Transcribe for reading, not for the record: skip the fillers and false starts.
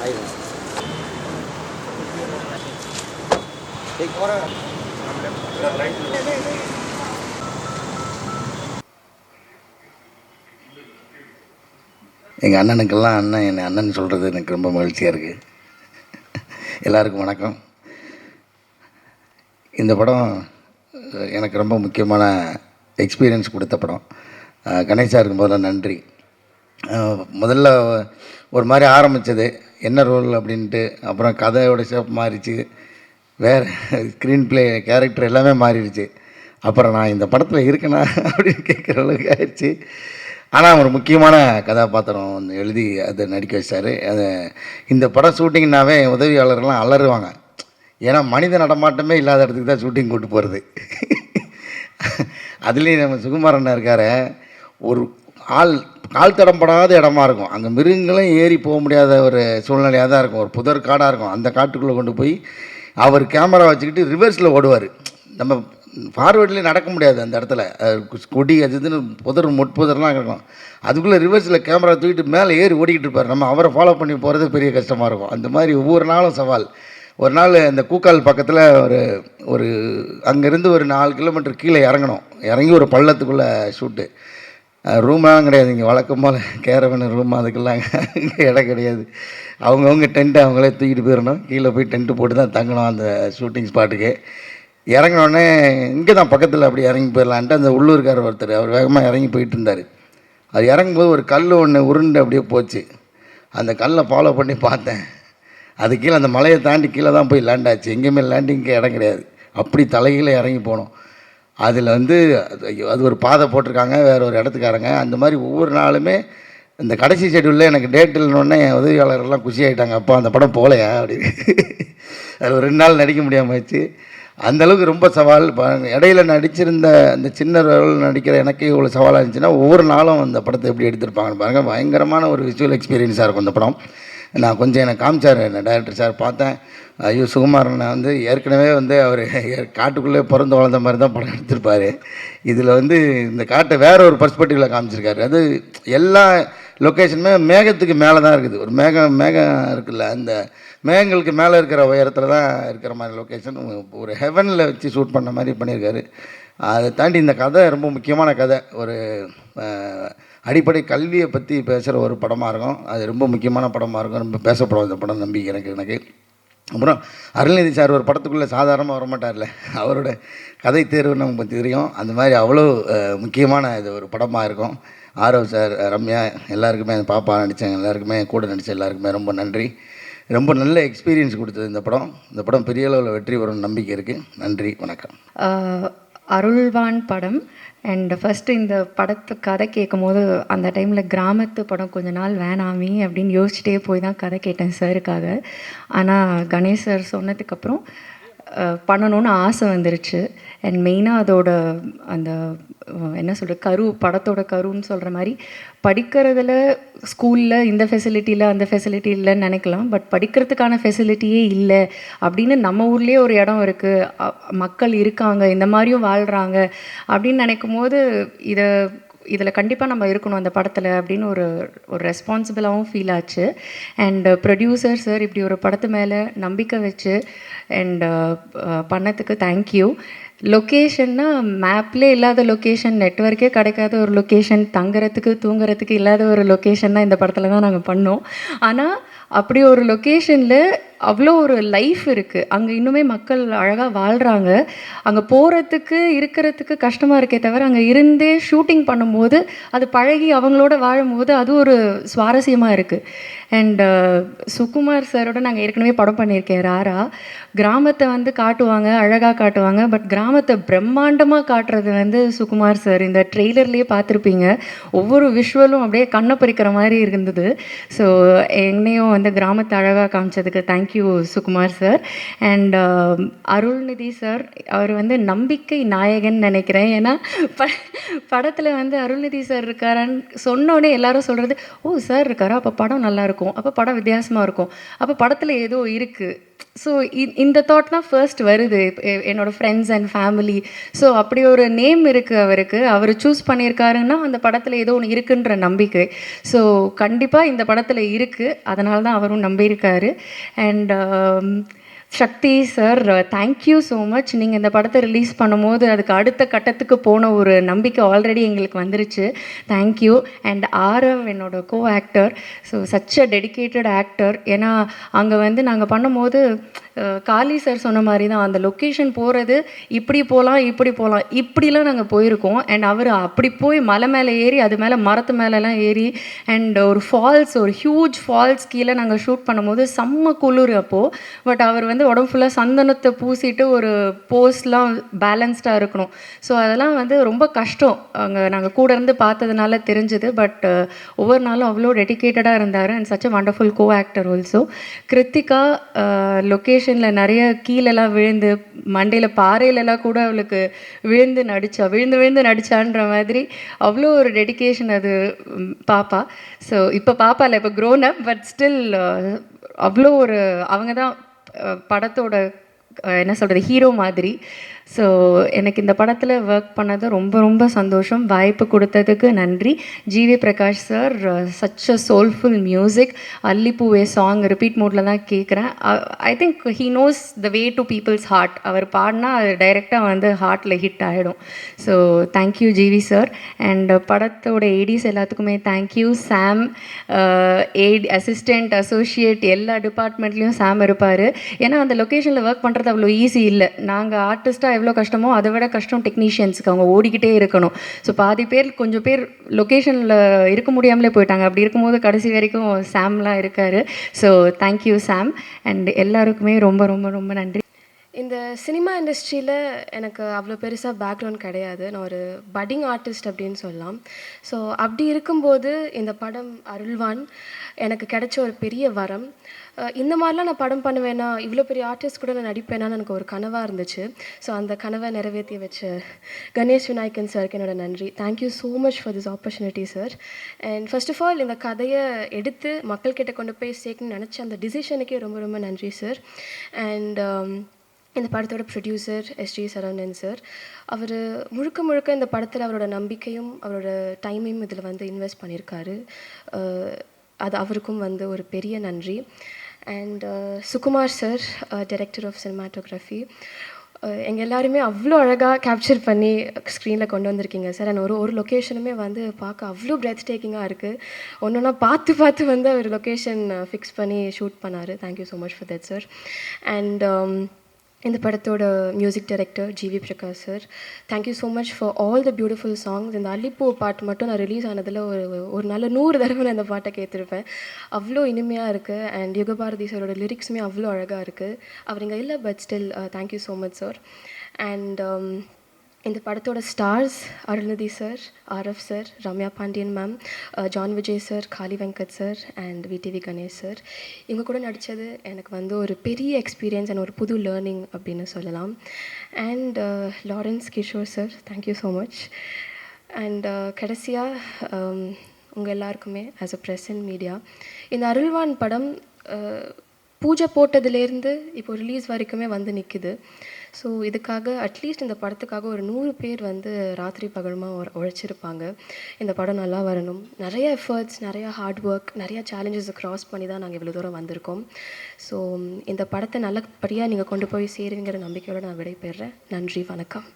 எங்கள் அண்ணனுக்கெல்லாம் அண்ணன் என்னை அண்ணன் சொல்கிறது எனக்கு ரொம்ப மகிழ்ச்சியாக இருக்குது. எல்லாருக்கும் வணக்கம். இந்த படம் எனக்கு ரொம்ப முக்கியமான எக்ஸ்பீரியன்ஸ் கொடுத்த படம். கணேஷாருக்கு முதல்ல நன்றி. முதல்ல ஒரு மாதிரி ஆரம்பித்தது என்ன ரோல் அப்படின்ட்டு, அப்புறம் கதையோட ஷேப் மாறிச்சு, வேறு ஸ்க்ரீன் ப்ளே கேரக்டர் எல்லாமே மாறிடுச்சு. அப்புறம் நான் இந்த படத்தில் இருக்கேனா அப்படின்னு கேட்குற அளவுக்கு ஆயிடுச்சு. ஆனால் ஒரு முக்கியமான கதாபாத்திரம் வந்து எழுதி அதை நடிக்க வச்சார். அதை இந்த படம் ஷூட்டிங்னாவே உதவியாளர்கள்லாம் அலறுவாங்க. ஏன்னா மனித நடமாட்டமே இல்லாத இடத்துக்கு தான் ஷூட்டிங் கூட்டு போகிறது. அதுலேயும் நம்ம சுகுமாரன் இருக்கார், ஒரு கால் தடம்படாத இடமா இருக்கும். அங்கே மிருகங்களும் ஏறி போக முடியாத ஒரு சூழ்நிலையாக தான் இருக்கும். ஒரு புதர் காடாக இருக்கும். அந்த காட்டுக்குள்ளே கொண்டு போய் அவர் கேமரா வச்சுக்கிட்டு ரிவர்ஸில் ஓடுவார். நம்ம ஃபார்வேர்ட்லேயே நடக்க முடியாது அந்த இடத்துல. கொடி அதுன்னு புதர் முட்புதர்லாம் இருக்கும். அதுக்குள்ளே ரிவர்ஸில் கேமரா தூக்கிட்டு மேலே ஏறி ஓடிக்கிட்டு இருப்பார். நம்ம அவரை ஃபாலோ பண்ணி போகிறது பெரிய கஷ்டமாக இருக்கும். அந்த மாதிரி ஒவ்வொரு நாளும் சவால். ஒரு நாள் இந்த கூக்கால் பக்கத்தில் ஒரு அங்கேருந்து ஒரு 4 கிலோமீட்டர் கீழே இறங்கணும். இறங்கி ஒரு பள்ளத்துக்குள்ளே ஷூட்டு. ரூமெலாம் கிடையாது. இங்கே வழக்கம் போல் கேரவன் ரூம் அதுக்கெல்லாம் இங்கே இடம் கிடையாது. அவங்கவுங்க டென்ட்டு அவங்களே தூக்கிட்டு போயிடணும். கீழே போய் டென்ட்டு போட்டு தான் தங்கணும் அந்த ஷூட்டிங் ஸ்பாட்டுக்கு. இறங்கினோடனே இங்கே தான் பக்கத்தில் அப்படி இறங்கி போயிடலான்ட்டு அந்த உள்ளூர்காரர் ஒருத்தர் அவர் வேகமாக இறங்கி போயிட்டு இருந்தார். அது இறங்கும்போது ஒரு கல் ஒன்று உருண்டு அப்படியே போச்சு. அந்த கல்லை ஃபாலோ பண்ணி பார்த்தேன். அது கீழே அந்த மலையை தாண்டி கீழே தான் போய் லேண்ட் ஆச்சு. எங்கேயுமே லேண்டிங்க்கு இடம் கிடையாது. அப்படி தலைகீழே இறங்கி போனோம். அதில் வந்து அது ஒரு பாதை போட்டிருக்காங்க வேறு ஒரு இடத்துக்காரங்க. அந்த மாதிரி ஒவ்வொரு நாளுமே இந்த கடைசி ஷெட்யூலில் எனக்கு டேட் இல்லைன்னொடனே என் உதவியாளர்கள்லாம் குஷி ஆகிட்டாங்க. அப்போ அந்த படம் போகலையா அப்படின்னு. அது ஒரு 2 நாள் நடிக்க முடியாமல் ஆச்சு. அந்தளவுக்கு ரொம்ப சவால். இடையில நடிச்சிருந்த அந்த சின்ன ரோல் நடிக்கிற எனக்கே இவ்வளோ சவாலாக இருந்துச்சுன்னா ஒவ்வொரு நாளும் அந்த படத்தை எப்படி எடுத்திருப்பாங்கன்னு பாருங்கள். பயங்கரமான ஒரு விஷுவல் எக்ஸ்பீரியன்ஸாக இருக்கும் இந்த படம். நான் கொஞ்சம் எனக்கு காமிச்சார் என்ன டைரக்டர் சார். பார்த்தேன், ஐயோ சுகுமாரனை வந்து ஏற்கனவே வந்து அவர் காட்டுக்குள்ளே பிறந்து வளர்ந்த மாதிரி தான் படம் எடுத்திருப்பார். இதில் வந்து இந்த காட்டை வேறு ஒரு பர்ஸ்பெக்டிவில் காமிச்சிருக்காரு. அது எல்லா லொக்கேஷனுமே மேகத்துக்கு மேலே தான் இருக்குது. ஒரு மேகம் இருக்குல்ல, அந்த மேகங்களுக்கு மேலே இருக்கிற உயரத்தில் தான் இருக்கிற மாதிரி லொக்கேஷன். ஒரு ஹெவனில் வச்சு ஷூட் பண்ண மாதிரி பண்ணியிருக்காரு. அதை தாண்டி இந்த கதை ரொம்ப முக்கியமான கதை. ஒரு அடிப்படை கல்வியை பற்றி பேசுகிற ஒரு படமாக இருக்கும். அது ரொம்ப முக்கியமான படமாக இருக்கும். ரொம்ப பேசப்படும் இந்த படம் நம்பிக்கை எனக்கு. அப்புறம் அருள்நிதி சார் ஒரு படத்துக்குள்ளே சாதாரணமாக வரமாட்டார்ல, அவரோட கதை தேர்வு நமக்கு தெரியும். அந்த மாதிரி அவ்வளோ முக்கியமான இது ஒரு படமாக இருக்கும். ஆரவ் சார், ரம்யா, எல்லாருக்குமே பாப்பா நடித்தாங்க, எல்லாருக்குமே கூட நடித்த எல்லாருக்குமே ரொம்ப நன்றி. ரொம்ப நல்ல எக்ஸ்பீரியன்ஸ் கொடுத்தது இந்த படம். இந்த படம் பெரிய அளவில் வெற்றி வரும்னு நம்பிக்கை இருக்குது. நன்றி, வணக்கம். அருள்வான் படம் அண்ட் ஃபஸ்ட்டு இந்த படத்து கதை கேட்கும் போது அந்த டைமில் கிராமத்து படம் கொஞ்ச நாள் வேணாமே அப்படின்னு யோசிச்சுட்டே போய் தான் கதை கேட்டேன் சாருக்காக. ஆனால் கணேஷ் சார் சொன்னதுக்கப்புறம் பண்ணணுன்னு ஆசை வந்துருச்சு. அண்ட் மெயினாக அதோட அந்த என்ன சொல்கிற படத்தோட கருன்னு சொல்கிற மாதிரி படிக்கிறதுல ஸ்கூலில் இந்த ஃபெசிலிட்டியில் அந்த ஃபெசிலிட்டி இல்லைன்னு நினைக்கலாம். பட் படிக்கிறதுக்கான ஃபெசிலிட்டியே இல்லை அப்படின்னு நம்ம ஊர்லேயே ஒரு இடம் இருக்குது, மக்கள் இருக்காங்க, இந்த மாதிரியும் வாழ்கிறாங்க அப்படின்னு நினைக்கும் போது இதில் கண்டிப்பாக நம்ம இருக்கணும் அந்த படத்தில் அப்படின்னு ஒரு ரெஸ்பான்சிபிளாகவும் ஃபீல் ஆச்சு. அண்ட் ப்ரொடியூசர் சார் இப்படி ஒரு படத்து மேலே நம்பிக்கை வச்சு அண்ட் பண்ணதுக்கு தேங்க்யூ. லொக்கேஷன்னா மேப்லே இல்லாத லொக்கேஷன், நெட்வொர்க்கே கிடைக்காத ஒரு லொக்கேஷன், தங்குறதுக்கு தூங்குறதுக்கு இல்லாத ஒரு லொக்கேஷன் தான் இந்த படத்தில் தான் நாங்கள் பண்ணோம். ஆனால் அப்படி ஒரு லொக்கேஷனில் அவ்வளோ ஒரு லைஃப் இருக்குது. அங்கே இன்னுமே மக்கள் அழகாக வாழ்கிறாங்க. அங்கே போகிறதுக்கு இருக்கிறதுக்கு கஷ்டமாக இருக்கே தவிர அங்கே இருந்தே ஷூட்டிங் பண்ணும்போது அது பழகி அவங்களோட வாழும்போது அது ஒரு சுவாரஸ்யமாக இருக்குது. அண்ட் சுகுமார் சாரோட நாங்கள் ஏற்கனவே படம் பண்ணியிருக்கேன் ராரா. கிராமத்தை வந்து காட்டுவாங்க, அழகாக காட்டுவாங்க. பட் கிராமத்தை பிரம்மாண்டமாக காட்டுறது வந்து சுகுமார் சார். இந்த ட்ரெய்லர்லேயே பார்த்துருப்பீங்க, ஒவ்வொரு விஷுவலும் அப்படியே கண்ணை பறிக்கிற மாதிரி இருந்தது. ஸோ என்னையும் வந்து கிராமத்தை அழகாக காமிச்சதுக்கு thank you Sukumar sir. And Arulnithi sir, அவர் வந்து நம்பிக்கை நாயகன் நினைக்கிறேன். ஏன்னா படத்தில் வந்து அருள்நிதி சார் இருக்காரான்னு சொன்னோடனே எல்லாரும் சொல்கிறது, ஓ சார் இருக்காரா, அப்போ படம் நல்லாயிருக்கும், அப்போ படம் வித்தியாசமாக இருக்கும், அப்போ படத்தில் ஏதோ இருக்குது ஸோ இந்த தாட் தான் ஃபர்ஸ்ட் வருது என்னோட ஃப்ரெண்ட்ஸ் அண்ட் ஃபேமிலி. ஸோ அப்படி ஒரு நேம் இருக்குது அவருக்கு, அவர் சூஸ் பண்ணியிருக்காருன்னா அந்த படத்தில் ஏதோ ஒன்று இருக்குன்ற நம்பிக்கை. ஸோ கண்டிப்பாக இந்த படத்தில் இருக்குது, அதனால தான் அவரும் நம்பியிருக்காரு. And Sakthi sir, thank you so much. நீங்கள் இந்த படத்தை ரிலீஸ் பண்ணும்போது அதுக்கு அடுத்த கட்டத்துக்கு போன ஒரு நம்பிக்கை ஆல்ரெடி எங்களுக்கு வந்துருச்சு. தேங்க்யூ. அண்ட் ஆரவ் என்னோட கோ actor, so such a dedicated actor. ஏன்னா அங்கே வந்து நாங்கள் பண்ணும்போது காளி சார் சொன்ன மாதிரி தான், அந்த லொக்கேஷன் போகிறது இப்படி போகலாம் இப்படி போகலாம் இப்படிலாம் நாங்கள் போயிருக்கோம். அண்ட் அவர் அப்படி போய் மலை மேலே ஏறி அது மேலே மரத்து மேலெலாம் ஏறி அண்ட் ஒரு ஃபால்ஸ், ஒரு ஹியூஜ் ஃபால்ஸ் கீழே நாங்கள் ஷூட் பண்ணும்போது செம்ம குளிர் அப்போது. பட் அவர் வந்து உடம்பு ஃபுல்லாக சந்தனத்தை பூசிட்டு ஒரு போஸ்லாம் பேலன்ஸ்டாக இருக்கணும். ஸோ அதெல்லாம் வந்து ரொம்ப கஷ்டம், அங்கே நாங்கள் கூட இருந்து பார்த்ததுனால தெரிஞ்சுது. பட் ஒவ்வொரு நாளும் அவ்வளோ டெடிக்கேட்டடாக இருந்தார். And such a wonderful co actor also. Krithika லொக்கேஷனில் நிறைய கீழெல்லாம் விழுந்து மண்டையில் பாறையிலலாம் கூட அவளுக்கு விழுந்து விழுந்து நடிச்சான்ற மாதிரி அவ்வளோ ஒரு டெடிக்கேஷன் அது. பாப்பா, ஸோ இப்போ பாப்பா இல்லை, இப்போ க்ரோன் அப், பட் ஸ்டில் அவ்வளோ ஒரு அவங்க தான் படத்தோட என்ன சொல்கிறது ஹீரோ மாதிரி. ஸோ எனக்கு இந்த படத்தில் ஒர்க் பண்ணது ரொம்ப ரொம்ப சந்தோஷம். வாய்ப்பு கொடுத்ததுக்கு நன்றி. GV Prakash sir, such a soulful music. Allipoove song repeat மோடில் தான் கேட்குறேன். I think he knows the way to people's heart. அவர் பாடினா அது டைரெக்டாக வந்து ஹார்ட்டில் ஹிட் ஆகிடும். So thank you GV sir. And படத்தோட ஏடிஸ் எல்லாத்துக்குமே thank you. Sam, AD assistant, associate, எல்லா டிபார்ட்மெண்ட்லேயும் சாம் இருப்பார். ஏன்னா அந்த லொக்கேஷனில் ஒர்க் பண்ணுறது அவ்வளோ ஈஸி இல்லை. நாங்கள் ஆர்டிஸ்ட்டாக எவ்வளோ கஷ்டமோ அதை விட கஷ்டம் டெக்னீஷியன்ஸுக்கு, அவங்க ஓடிக்கிட்டே இருக்கணும். ஸோ பாதி பேர் கொஞ்சம் பேர் லொக்கேஷனில் இருக்க முடியாமலே போயிட்டாங்க. அப்படி இருக்கும்போது கடைசி வரைக்கும் சாம்லாம் இருக்கார். So thank you Sam. அண்ட் எல்லாருக்குமே ரொம்ப ரொம்ப ரொம்ப நன்றி. இந்த சினிமா இண்டஸ்ட்ரியில் எனக்கு அவ்வளோ பெருசாக பேக்ரவுண்ட் கிடையாது. நான் ஒரு பட்டிங் ஆர்டிஸ்ட் அப்படின்னு சொல்லலாம். ஸோ அப்படி இருக்கும்போது இந்த படம் அருள்வான் எனக்கு கிடைச்ச ஒரு பெரிய வரம். இந்த மாதிரிலாம் நான் படம் பண்ணுவேன்னா, இவ்வளோ பெரிய ஆர்டிஸ்ட் கூட நான் நடிப்பேனான்னு எனக்கு ஒரு கனவாக இருந்துச்சு. ஸோ அந்த கனவை நிறைவேற்றி வச்ச கணேஷ் விநாயகன் சாருக்கு என்னோட நன்றி. Thank you so much for this opportunity sir. And first of all இந்த கதையை எடுத்து மக்கள்கிட்ட கொண்டு போய் சேர்க்கணும்னு நினச்ச அந்த டிசிஷனுக்கே ரொம்ப ரொம்ப நன்றி சார். அண்ட் இந்த படத்தோட ப்ரொடியூசர் எஸ்ஜி சரவணன் சார், அவர் முழுக்க முழுக்க இந்த படத்தில் அவரோட நம்பிக்கையும் அவரோட டைமையும் இதில் வந்து இன்வெஸ்ட் பண்ணியிருக்காரு. அது அவருக்கும் வந்து ஒரு பெரிய நன்றி. And Sukumar sir, director of cinematography, எங்கள் எல்லாருமே அவ்வளோ அழகாக கேப்சர் பண்ணி ஸ்க்ரீனில் கொண்டு வந்திருக்கீங்க சார். அண்ட் ஒரு லொக்கேஷனுமே வந்து பார்க்க அவ்வளோ பிரெத் டேக்கிங்காக இருக்குது. ஒன்றா பார்த்து வந்து அவர் லொக்கேஷன் ஃபிக்ஸ் பண்ணி ஷூட் பண்ணார். Thank you so much for that sir. And இந்த படத்தோட music director GV Prakash sir, thank you so much for all the beautiful songs. இந்த அல்லிப்பூ பாட்டு மட்டும் நான் ரிலீஸ் ஆனதில் ஒரு நாள் 100 தடவை நான் இந்த பாட்டை கேட்டிருப்பேன். அவ்வளோ இனிமையாக இருக்குது. அண்ட் யுகபாரதி சாரோட லிரிக்ஸுமே அவ்வளோ அழகாக இருக்குது. அவர் இங்கே இல்லை, but still thank you so much sir. And இந்த படத்தோட stars Arulnithi sir, RF sir, Ramya Pandian ma'am, John Vijay sir, Kaali Venkat sir and VTV Ganesh sir. இவங்க கூட நடித்தது எனக்கு வந்து ஒரு பெரிய எக்ஸ்பீரியன்ஸ் அண்ட் ஒரு புது லேர்னிங் அப்படின்னு சொல்லலாம். And Lawrence Kishore sir, thank you so much. And கடைசியாக உங்கள் எல்லாருக்குமே as a press and media, இந்த அருள்வான் படம் பூஜை போட்டதுலேருந்து இப்போ ரிலீஸ் வரைக்குமே வந்து நிற்குது. ஸோ இதுக்காக அட்லீஸ்ட் இந்த படத்துக்காக ஒரு 100 பேர் வந்து ராத்திரி பகலுமாக உழைச்சிருப்பாங்க. இந்த படம் நல்லா வரணும். நிறைய எஃபர்ட்ஸ், நிறையா ஹார்ட் ஒர்க், நிறையா சேலஞ்சஸை க்ராஸ் பண்ணி தான் நாங்கள் இவ்வளோ தூரம் வந்திருக்கோம். ஸோ இந்த படத்தை நல்லபடியாக நீங்கள் கொண்டு போய் சேருவீங்கிற நம்பிக்கையோடு நான் விடைபெறுறேன். நன்றி, வணக்கம்.